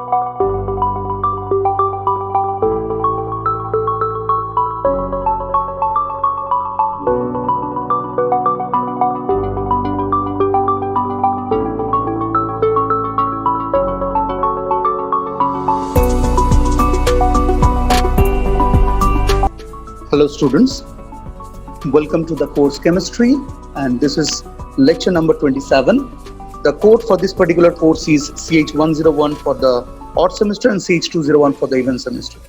Hello students, welcome to the course Chemistry, and this is lecture number 27. The code for this particular course is CH101 for the odd semester and CH201 for the even semester.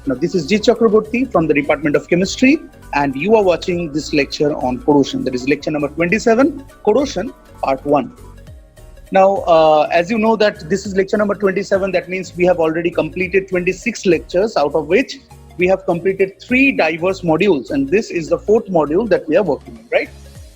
Now this is G. Chakraborty from the Department of Chemistry, and you are watching this lecture on corrosion. That is lecture number 27, corrosion part 1. Now as you know that this is lecture number 27, that means we have already completed 26 lectures, out of which we have completed 3 diverse modules, and this is the 4th module that we are working on, right?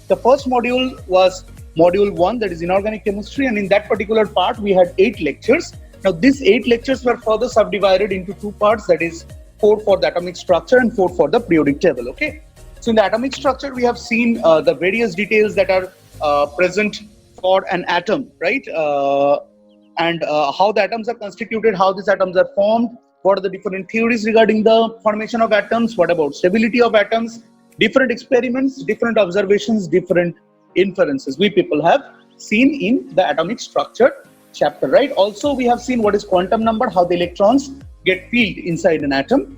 The first module was module 1, that is inorganic chemistry, and in that particular part we had 8 lectures. Now these 8 lectures were further subdivided into 2 parts, that is 4 for the atomic structure and 4 for the periodic table. Okay, so in the atomic structure we have seen the various details that are present for an atom, right? And how the atoms are constituted, how these atoms are formed, what are the different theories regarding the formation of atoms, what about stability of atoms, different experiments, different observations, different inferences we people have seen in the atomic structure chapter, right? Also we have seen what is quantum number, how the electrons get filled inside an atom.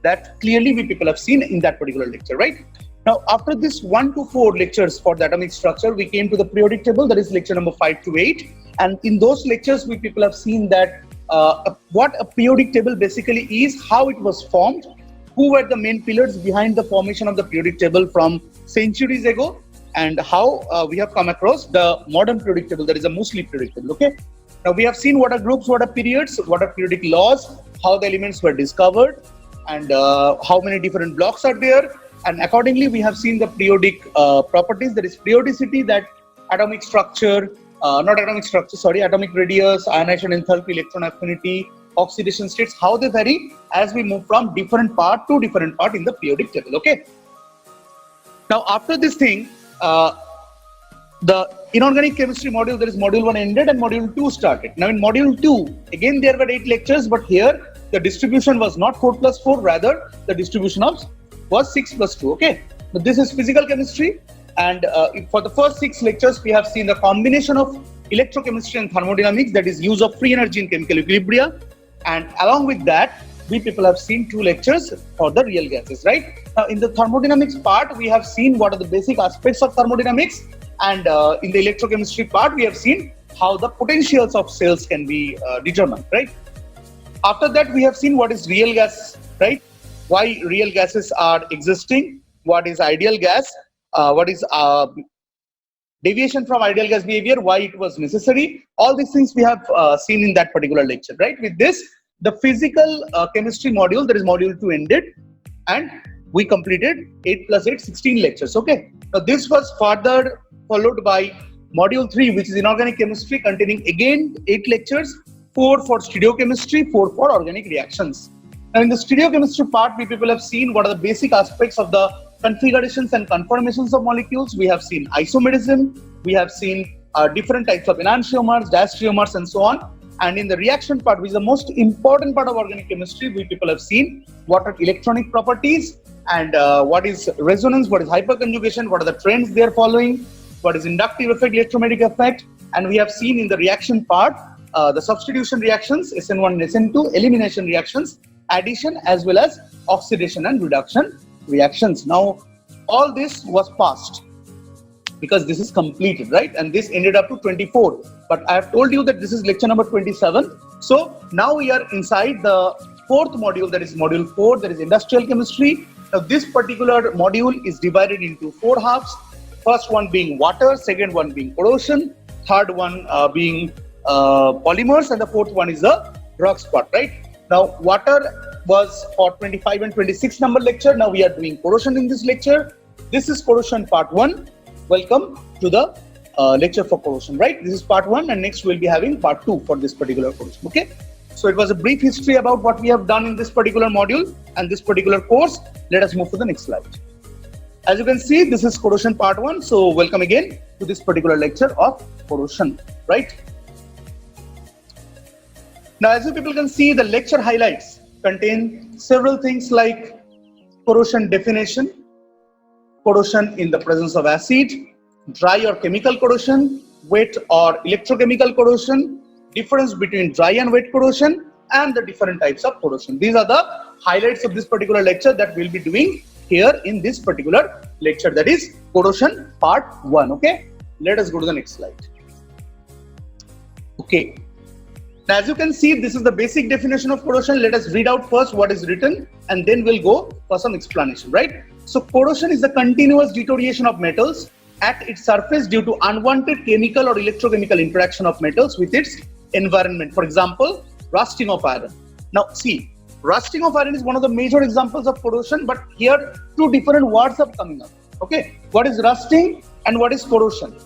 That clearly we people have seen in that particular lecture, right? Now after this 1 to 4 lectures for the atomic structure, we came to the periodic table, that is lecture number 5 to 8, and in those lectures we people have seen that what a periodic table basically is, how it was formed, who were the main pillars behind the formation of the periodic table from centuries ago, and how we have come across the modern periodic table, that is a mostly periodic table. Okay, now we have seen what are groups, what are periods, what are periodic laws, how the elements were discovered, and how many different blocks are there, and accordingly we have seen the periodic properties, that is periodicity, that atomic structure, atomic radius, ionization enthalpy, electron affinity, oxidation states, how they vary as we move from different part to different part in the periodic table. Okay, now after this thing, the inorganic chemistry module, that is module 1 ended and module 2 started. Now in module 2, again there were 8 lectures, but here the distribution was not 4 plus 4, rather the distribution was 6 plus 2. Okay, but this is physical chemistry. And for the first 6 lectures, we have seen the combination of electrochemistry and thermodynamics, that is use of free energy in chemical equilibria. And along with that, we people have seen 2 lectures for the real gases, right? Now in the thermodynamics part, we have seen what are the basic aspects of thermodynamics. And in the electrochemistry part, we have seen how the potentials of cells can be determined, right? After that, we have seen what is real gas, right? Why real gases are existing, what is ideal gas, what is deviation from ideal gas behavior, why it was necessary. All these things we have seen in that particular lecture, right? With this, the physical chemistry module, that is module 2 ended, and we completed 8 plus 8, 16 lectures. Okay, now this was further followed by module 3, which is inorganic chemistry, containing again 8 lectures, 4 for stereochemistry, 4 for organic reactions. Now in the stereochemistry part, we people have seen what are the basic aspects of the configurations and conformations of molecules. We have seen isomerism, we have seen different types of enantiomers, diastereomers, and so on. And in the reaction part, which is the most important part of organic chemistry, we people have seen what are electronic properties, and what is resonance, what is hyperconjugation, what are the trends they are following, what is inductive effect, electromagnetic effect. And we have seen in the reaction part the substitution reactions, SN1 and SN2, elimination reactions, addition, as well as oxidation and reduction reactions. Now all this was passed because this is completed, right? And this ended up to 24, but I have told you that this is lecture number 27. So now we are inside the 4th module, that is module 4, that is industrial chemistry. Now this particular module is divided into 4 halves. First one being water, second one being corrosion, third one being polymers, and the 4th one is the drugs part, right? Now water was for 25 and 26 number lecture. Now we are doing corrosion in this lecture. This is corrosion part 1. Welcome to the lecture for corrosion, right? This is part 1, and next we'll be having part 2 for this particular corrosion. Okay, so it was a brief history about what we have done in this particular module and this particular course. Let us move to the next slide. As you can see, this is corrosion part 1. So welcome again to this particular lecture of corrosion, right? Now, as you people can see, the lecture highlights contain several things like corrosion definition, corrosion in the presence of acid, dry or chemical corrosion, wet or electrochemical corrosion, difference between dry and wet corrosion, and the different types of corrosion. These are the highlights of this particular lecture that we'll be doing here in this particular lecture, that is corrosion part 1. Okay, let us go to the next slide. Okay, now as you can see, this is the basic definition of corrosion. Let us read out first what is written and then we'll go for some explanation, right? So corrosion is the continuous deterioration of metals at its surface due to unwanted chemical or electrochemical interaction of metals with its environment. For example, rusting of iron. Now see, rusting of iron is one of the major examples of corrosion, but here two different words are coming up. Okay, what is rusting and what is corrosion?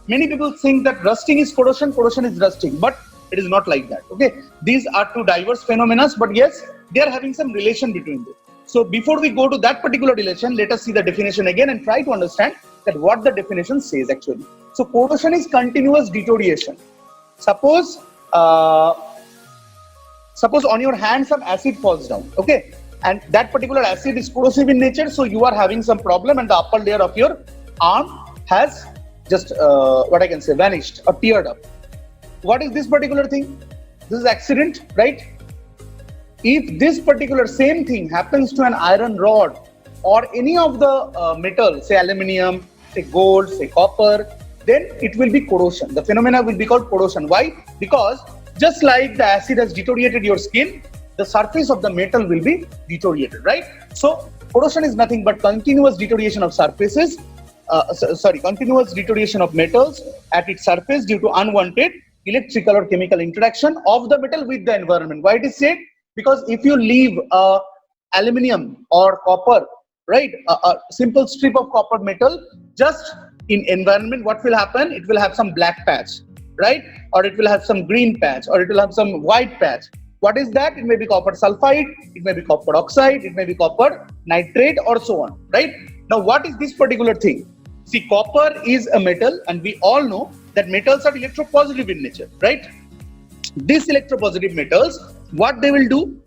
Many people think that rusting is corrosion, corrosion is rusting, but it is not like that. Okay, these are two diverse phenomena, but yes, they are having some relation between them. So before we go to that particular relation, let us see the definition again and try to understand that what the definition says actually. So corrosion is continuous deterioration. Suppose on your hand some acid falls down, okay, and that particular acid is corrosive in nature, so you are having some problem and the upper layer of your arm has just what I can say, vanished or teared up. What is this particular thing? This is accident, right? If this particular same thing happens to an iron rod or any of the metal, say aluminium, say gold, say copper, then it will be corrosion. The phenomena will be called corrosion. Why? Because just like the acid has deteriorated your skin, the surface of the metal will be deteriorated, right? So corrosion is nothing but continuous deterioration of surfaces, continuous deterioration of metals at its surface due to unwanted electrical or chemical interaction of the metal with the environment. Why it is said? Because if you leave aluminium or copper, right, a simple strip of copper metal just in environment, what will happen? It will have some black patch, right? Or it will have some green patch, or it will have some white patch. What is that? It may be copper sulfide, it may be copper oxide, it may be copper nitrate, or so on, right? Now, what is this particular thing? See, copper is a metal, and we all know that metals are electropositive in nature, right? These electropositive metals, what they will do?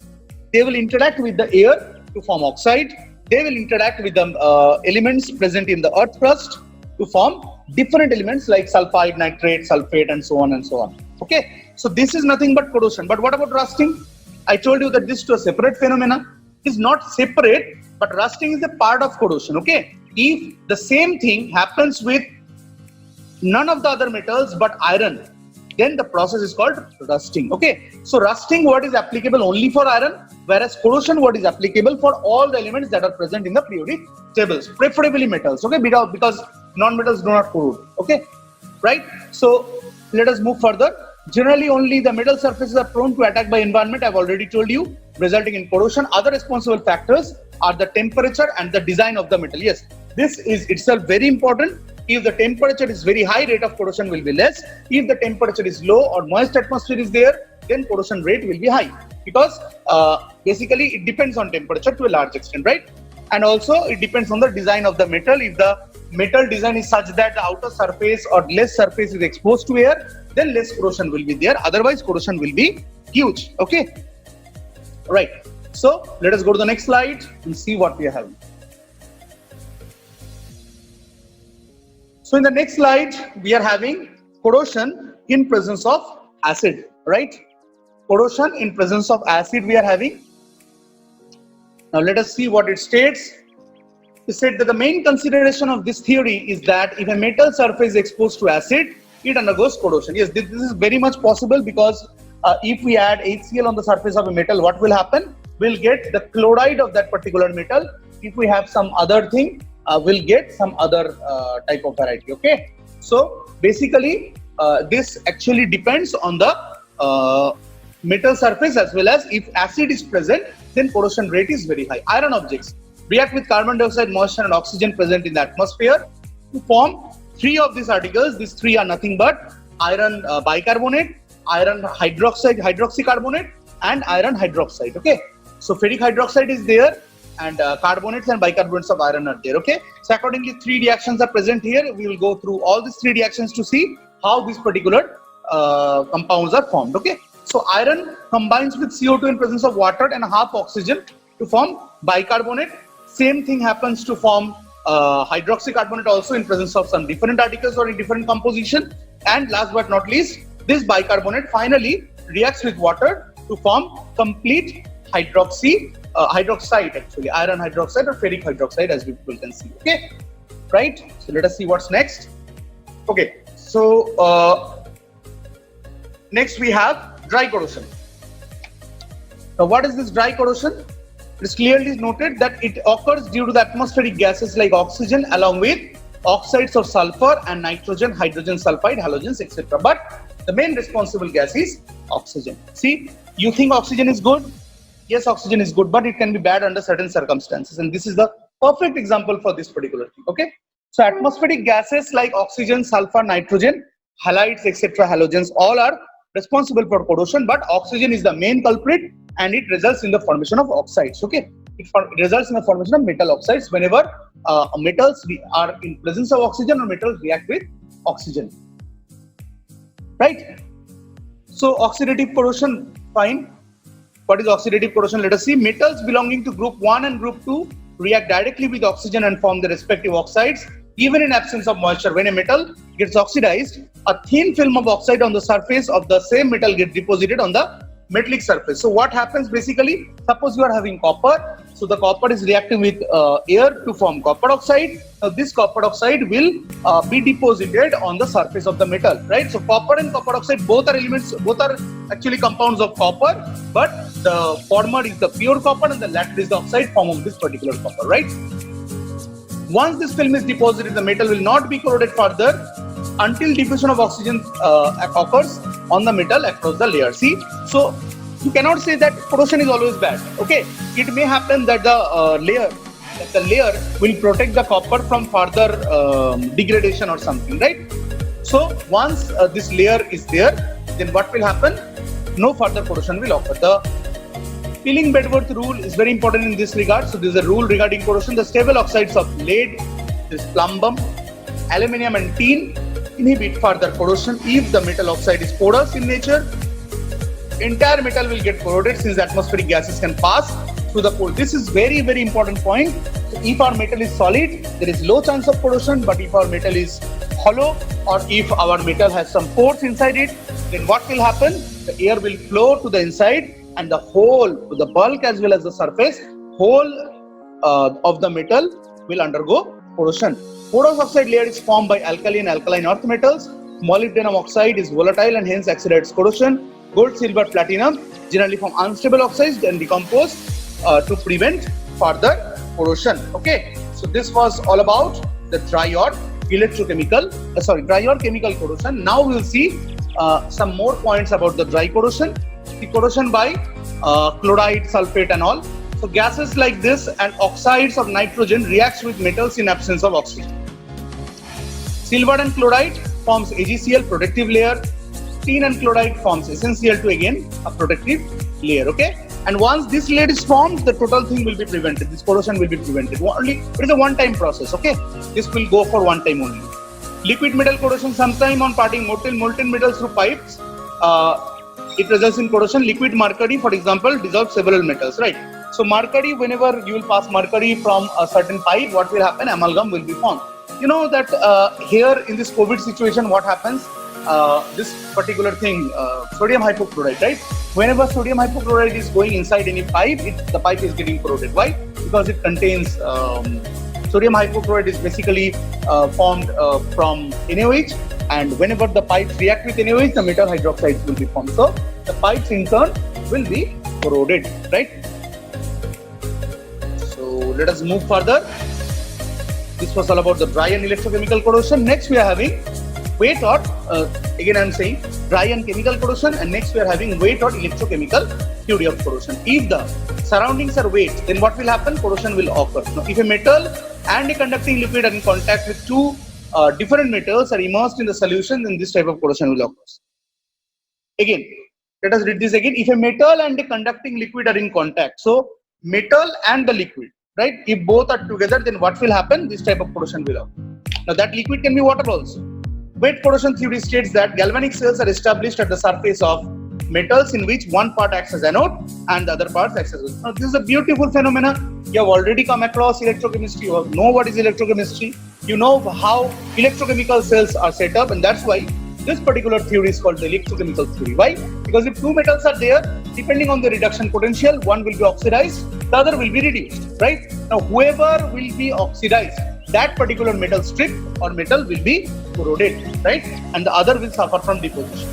They will interact with the air to form oxide. They will interact with the elements present in the earth crust to form different elements like sulfide, nitrate, sulfate, and so on and so on. Okay, so this is nothing but corrosion. But what about rusting? I told you that this is a separate phenomena. It is not separate, but rusting is a part of corrosion. Okay, if the same thing happens with none of the other metals but iron, then the process is called rusting. Okay, so rusting what is applicable only for iron, whereas corrosion what is applicable for all the elements that are present in the periodic tables, preferably metals. Okay, because non-metals do not corrode. Okay, right? So let us move further. Generally, only the metal surfaces are prone to attack by environment. I've already told you, resulting in corrosion. Other responsible factors are the temperature and the design of the metal. Yes, this is itself very important. If the temperature is very high, rate of corrosion will be less. If the temperature is low or moist atmosphere is there, then corrosion rate will be high, because basically it depends on temperature to a large extent, right? And also it depends on the design of the metal. If the metal design is such that the outer surface or less surface is exposed to air, then less corrosion will be there. Otherwise, corrosion will be huge. Okay, right. So let us go to the next slide and see what we are having. So in the next slide, we are having corrosion in presence of acid, right? Corrosion in presence of acid we are having. Now let us see what it states. It said that the main consideration of this theory is that if a metal surface is exposed to acid, it undergoes corrosion. Yes, this is very much possible, because if we add HCl on the surface of a metal, what will happen? We'll get the chloride of that particular metal. If we have some other thing, we'll get some other type of variety. Okay, so basically this actually depends on the metal surface, as well as if acid is present, then corrosion rate is very high. Iron objects react with carbon dioxide, moisture, and oxygen present in the atmosphere to form three of these articles. These three are nothing but iron bicarbonate, iron hydroxycarbonate, and iron hydroxide. Okay, so ferric hydroxide is there, and carbonates and bicarbonates of iron are there. Okay, so accordingly, three reactions are present here. We will go through all these three reactions to see how these particular compounds are formed. Okay, So iron combines with CO2 in presence of water and half oxygen to form bicarbonate. Same thing happens to form hydroxycarbonate also in presence of some different articles or in different composition. And last but not least, this bicarbonate finally reacts with water to form complete hydroxide actually, iron hydroxide or ferric hydroxide, as people can see. Okay, right? So let us see what's next. Okay, so next we have dry corrosion. Now what is this dry corrosion? It is clearly noted that it occurs due to the atmospheric gases like oxygen along with oxides of sulfur and nitrogen, hydrogen sulfide, halogens, etc. But the main responsible gas is oxygen. See, you think oxygen is good? Yes, oxygen is good, but it can be bad under certain circumstances. And this is the perfect example for this particular thing. Okay. So atmospheric gases like oxygen, sulfur, nitrogen, halides, etc., halogens, all are responsible for corrosion, but oxygen is the main culprit and it results in the formation of oxides. Okay. It results in the formation of metal oxides whenever metals are in presence of oxygen or metals react with oxygen. Right? So oxidative corrosion, fine. What is oxidative corrosion? Let us see. Metals belonging to group 1 and group 2 react directly with oxygen and form the respective oxides, even in absence of moisture. When a metal gets oxidized, a thin film of oxide on the surface of the same metal gets deposited on the metallic surface. So what happens basically? Suppose you are having copper. So the copper is reacting with air to form copper oxide. Now this copper oxide will be deposited on the surface of the metal, right? So copper and copper oxide both are elements, both are actually compounds of copper, but the former is the pure copper and the latter is the oxide form of this particular copper, right? Once this film is deposited, the metal will not be corroded further until diffusion of oxygen occurs on the metal across the layer. See, so you cannot say that corrosion is always bad. Okay, it may happen that the layer will protect the copper from further degradation or something, right? So once this layer is there, then what will happen? No further corrosion will occur. The peeling bedworth rule is very important in this regard. So this is a rule regarding corrosion. The stable oxides of lead, this plumbum, aluminium and tin inhibit further corrosion. If the metal oxide is porous in nature, entire metal will get corroded since the atmospheric gases can pass through the pore. This is very, very important point. So if our metal is solid, there is low chance of corrosion, but if our metal is hollow or if our metal has some pores inside it, then what will happen? The air will flow to the inside and the whole, the bulk as well as the surface, whole of the metal will undergo corrosion. Porous oxide layer is formed by alkali and alkaline earth metals. Molybdenum oxide is volatile and hence accelerates corrosion. Gold, silver, platinum generally form unstable oxides and decompose to prevent further corrosion. Okay, so this was all about the dry or chemical corrosion. Now we will see some more points about the dry corrosion. The corrosion by chloride, sulfate and all. So gases like this and oxides of nitrogen reacts with metals in absence of oxygen. Silver and chloride forms AgCl, protective layer. Tin and chloride forms SnCl2, again a protective layer. Okay, and once this layer is formed, the total thing will be prevented. This corrosion will be prevented. Only it is a one-time process. Okay, this will go for one time only. Liquid metal corrosion, sometime on parting molten metals through pipes, it results in corrosion. Liquid mercury, for example, dissolves several metals, right? So mercury, whenever you will pass mercury from a certain pipe, what will happen? Amalgam will be formed. You know that here in this COVID situation, what happens? This particular thing, sodium hypochlorite, right? Whenever sodium hypochlorite is going inside any pipe, the pipe is getting corroded. Why? Because it contains sodium hypochlorite is basically formed from NaOH, and whenever the pipes react with NaOH, the metal hydroxides will be formed. So the pipes in turn will be corroded, right? So let us move further. This was all about the dry and electrochemical corrosion. Next we are having wet or again I am saying dry and chemical corrosion, and next we are having wet or electrochemical theory of corrosion. If the surroundings are wet, then what will happen? Corrosion will occur. Now, if a metal and a conducting liquid are in contact with two different metals are immersed in the solution, then this type of corrosion will occur. Again, let us read this again. If a metal and a conducting liquid are in contact, so metal and the liquid, right? If both are together, then what will happen? This type of corrosion will occur. Now that liquid can be water also. Wet corrosion theory states that galvanic cells are established at the surface of metals in which one part acts as anode and the other part acts as cathode. Now, this is a beautiful phenomena. You have already come across electrochemistry. You know what is electrochemistry. You know how electrochemical cells are set up, and that's why this particular theory is called the electrochemical theory. Why? Because if two metals are there, depending on the reduction potential, one will be oxidized, the other will be reduced, right? Now, whoever will be oxidized, that particular metal strip or metal will be corroded, right? And the other will suffer from deposition.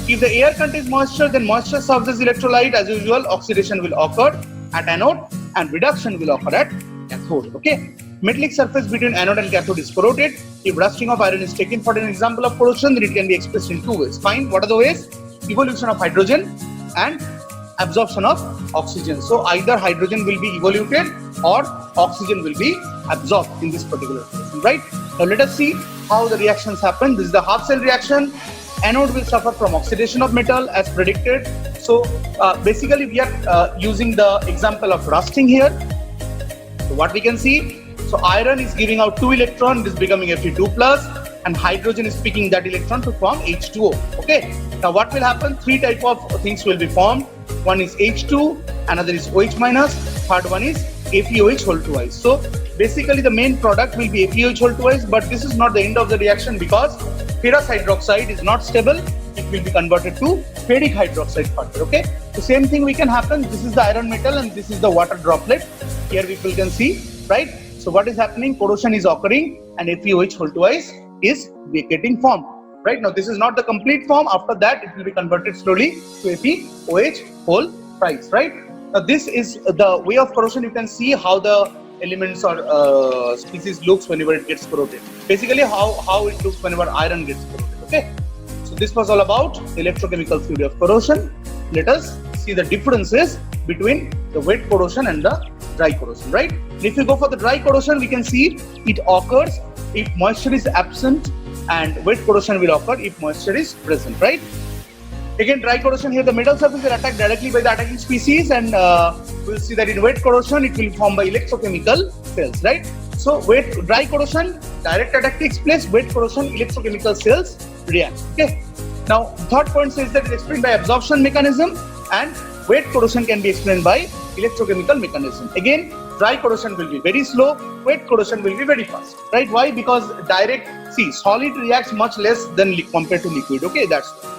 If the air contains moisture, then moisture serves as electrolyte. As usual, oxidation will occur at anode and reduction will occur at cathode, okay? Metallic surface between anode and cathode is corroded. If rusting of iron is taken for an example of corrosion, then it can be expressed in two ways. Fine, what are the ways? Evolution of hydrogen and absorption of oxygen. So either hydrogen will be evoluted or oxygen will be absorbed in this particular process, right? Now let us see how the reactions happen. This is the half cell reaction. Anode will suffer from oxidation of metal as predicted. So basically we are using the example of rusting here. So what we can see, so iron is giving out 2 electrons, it is becoming Fe2 plus, and hydrogen is picking that electron to form H2O. Okay. Now what will happen? 3 type of things will be formed. One is H2, another is OH minus, third one is FeOH whole twice. So basically the main product will be FeOH whole twice, but this is not the end of the reaction because ferrous hydroxide is not stable. It will be converted to ferric hydroxide further. Okay. The same thing we can happen. This is the iron metal and this is the water droplet. Here people can see, right? So what is happening? Corrosion is occurring and FeOH whole twice is getting formed. Right now, this is not the complete form. After that, it will be converted slowly to FeOH whole thrice. Right now, this is the way of corrosion. You can see how the elements or species looks whenever it gets corroded. Basically, how it looks whenever iron gets corroded. Okay. So this was all about electrochemical theory of corrosion. Let us see the differences between the wet corrosion and the dry corrosion, right? And if you go for the dry corrosion, we can see it occurs if moisture is absent, and wet corrosion will occur if moisture is present, right? Again, dry corrosion, here the metal surface is attacked directly by the attacking species, and we'll see that in wet corrosion it will form by electrochemical cells, right? So dry corrosion, direct attack takes place. Wet corrosion, electrochemical cells react. Okay. Now, third point says that it is explained by absorption mechanism, and wet corrosion can be explained by electrochemical mechanism. Again, dry corrosion will be very slow, wet corrosion will be very fast, right? Why? Because solid reacts much less than compared to liquid. Okay, that's why.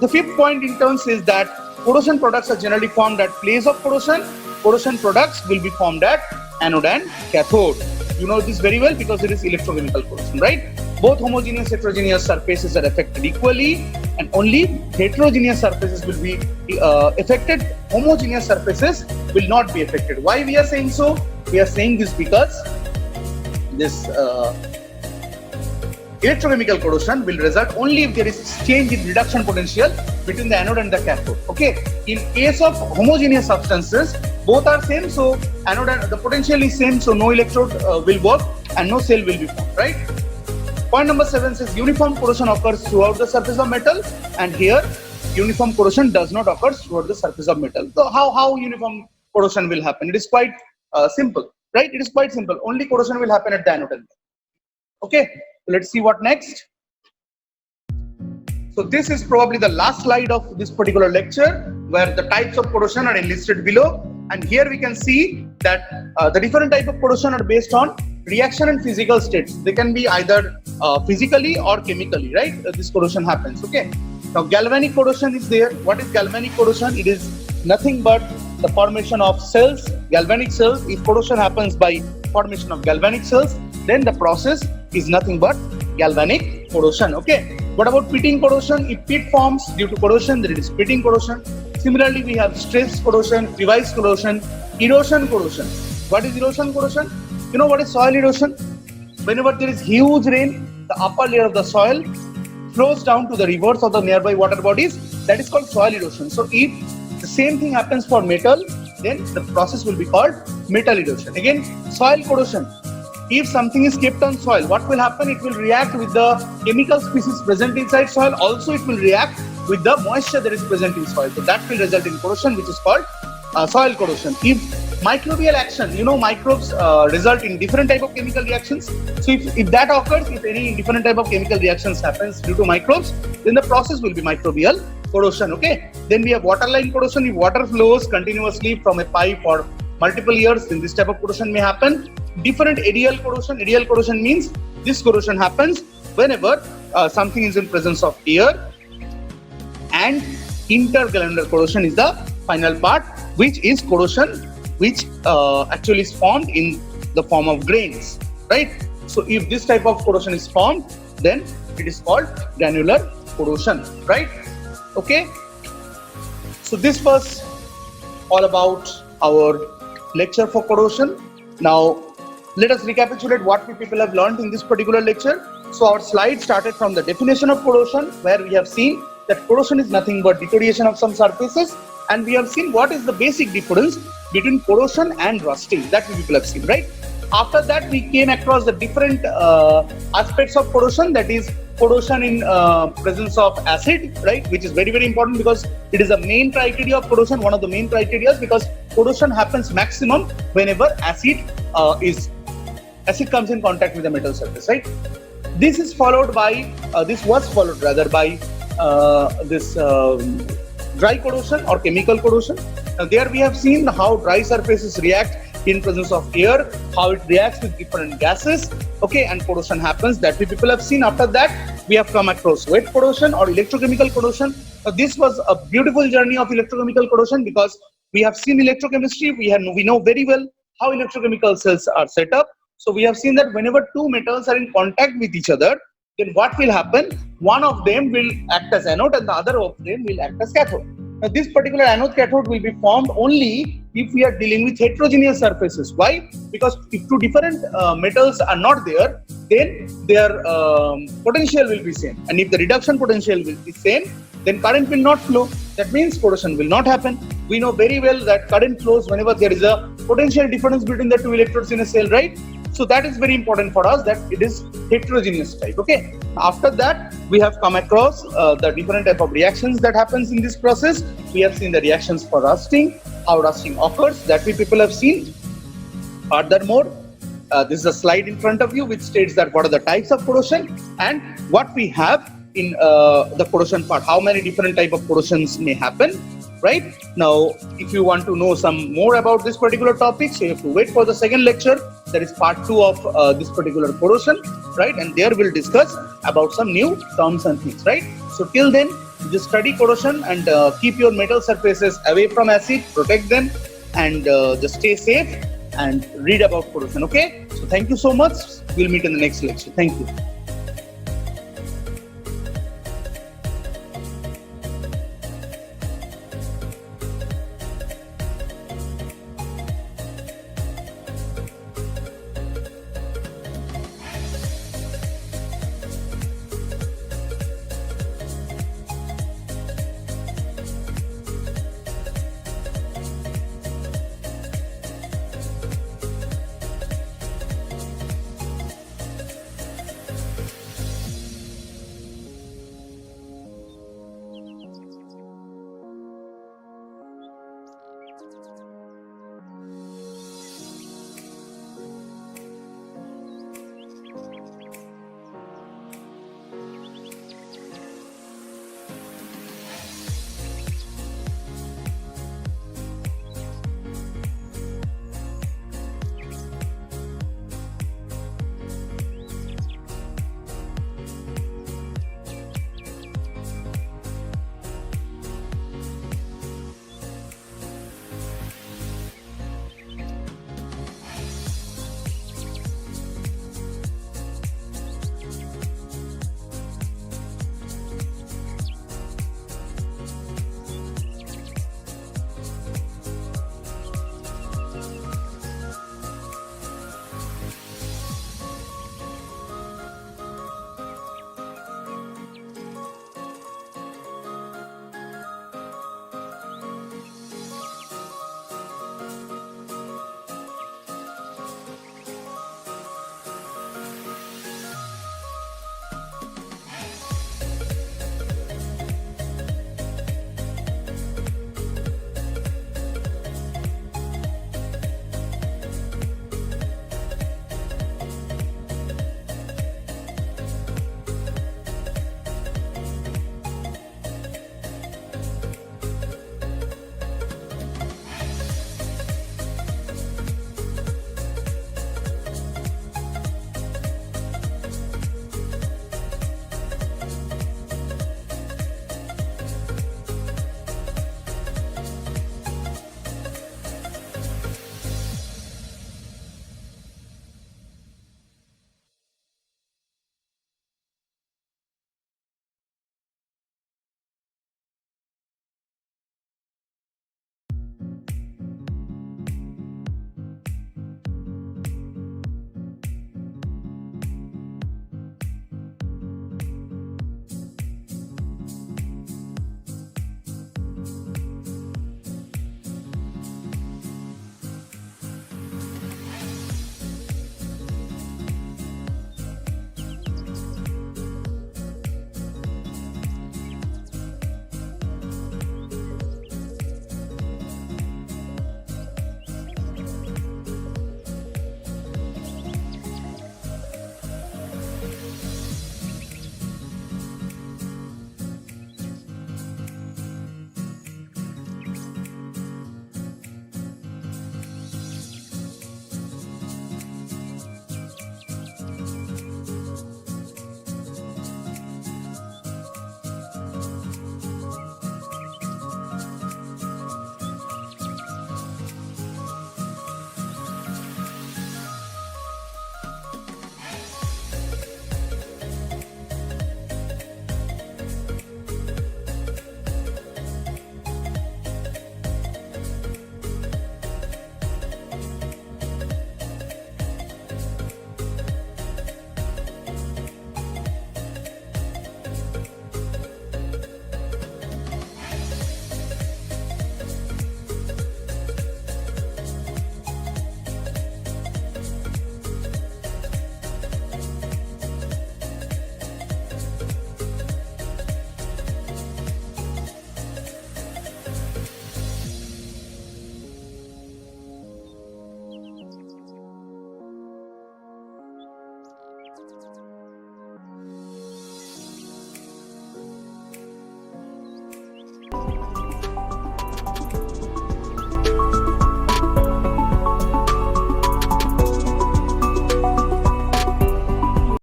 The fifth point in turn says that corrosion products are generally formed at place of corrosion. Corrosion products will be formed at anode and cathode. You know this very well because it is electrochemical corrosion, right? Both homogeneous and heterogeneous surfaces are affected equally, and only heterogeneous surfaces will be affected. Homogeneous surfaces will not be affected. Why we are saying so? We are saying this because this electrochemical corrosion will result only if there is change in reduction potential between the anode and the cathode. Okay. In case of homogeneous substances, both are same, so anode and the potential is same, so no electrode will work and no cell will be formed, right? Point number 7 says uniform corrosion occurs throughout the surface of metal, and here uniform corrosion does not occur throughout the surface of metal. So how uniform corrosion will happen? It is quite simple, right? It is quite simple. Only corrosion will happen at the anode. Okay, let's see what next. So this is probably the last slide of this particular lecture, where the types of corrosion are listed below, and here we can see that the different type of corrosion are based on reaction and physical states. They can be either physically or chemically, right? This corrosion happens. Okay. Now galvanic corrosion is there. What is galvanic corrosion? It is nothing but the formation of cells, galvanic cells. If corrosion happens by formation of galvanic cells, then the process is nothing but galvanic corrosion. Okay. What about pitting corrosion? If pit forms due to corrosion, then it is pitting corrosion. Similarly, we have stress corrosion, crevice corrosion, erosion corrosion. What is erosion corrosion? You know what is soil erosion? Whenever there is huge rain, the upper layer of the soil flows down to the rivers or the nearby water bodies. That is called soil erosion. So if the same thing happens for metal, then the process will be called metal erosion. Again, soil corrosion. If something is kept on soil, what will happen? It will react with the chemical species present inside soil. Also, it will react with the moisture that is present in soil. So that will result in corrosion, which is called soil corrosion. If microbial action, you know, microbes result in different type of chemical reactions. So if that occurs, if any different type of chemical reactions happens due to microbes, then the process will be microbial corrosion. Okay, then we have waterline corrosion. If water flows continuously from a pipe for multiple years, then this type of corrosion may happen. Different aerial corrosion. Aerial corrosion means this corrosion happens whenever something is in presence of air. And intercalendar corrosion is the final part, which is corrosion which actually is formed in the form of grains, right? So if this type of corrosion is formed, then it is called granular corrosion, right? Okay, so this was all about our lecture for corrosion. Now let us recapitulate what we people have learned in this particular lecture. So our slide started from the definition of corrosion, where we have seen that corrosion is nothing but deterioration of some surfaces, and we have seen what is the basic difference between corrosion and rusting, that we people have seen, right? After that, we came across the different aspects of corrosion, that is corrosion in presence of acid, right, which is very, very important because it is the main criteria of corrosion, one of the main criteria, because corrosion happens maximum whenever acid comes in contact with the metal surface, right? This was followed by this dry corrosion or chemical corrosion. Now there we have seen how dry surfaces react in presence of air, how it reacts with different gases, okay, and corrosion happens, that we people have seen. After that, we have come across wet corrosion or electrochemical corrosion. Now this was a beautiful journey of electrochemical corrosion because we have seen electrochemistry, we know very well how electrochemical cells are set up. So we have seen that whenever two metals are in contact with each other, then what will happen? One of them will act as anode and the other of them will act as cathode. Now this particular anode cathode will be formed only if we are dealing with heterogeneous surfaces. Why? Because if two different metals are not there, then their potential will be same. And if the reduction potential will be same, then current will not flow. That means corrosion will not happen. We know very well that current flows whenever there is a potential difference between the two electrodes in a cell, right? So that is very important for us, that it is heterogeneous type. Okay. After that, we have come across the different type of reactions that happens in this process. We have seen the reactions for rusting, how rusting occurs, that we people have seen. Furthermore, this is a slide in front of you which states that what are the types of corrosion and what we have in the corrosion part, how many different type of corrosions may happen. Right now, if you want to know some more about this particular topic, so you have to wait for the second lecture, that is part 2 of this particular corrosion, right? And there we'll discuss about some new terms and things, right? So till then, just study corrosion and keep your metal surfaces away from acid, protect them, and just stay safe and read about corrosion. Okay, so thank you so much. We'll meet in the next lecture. Thank you.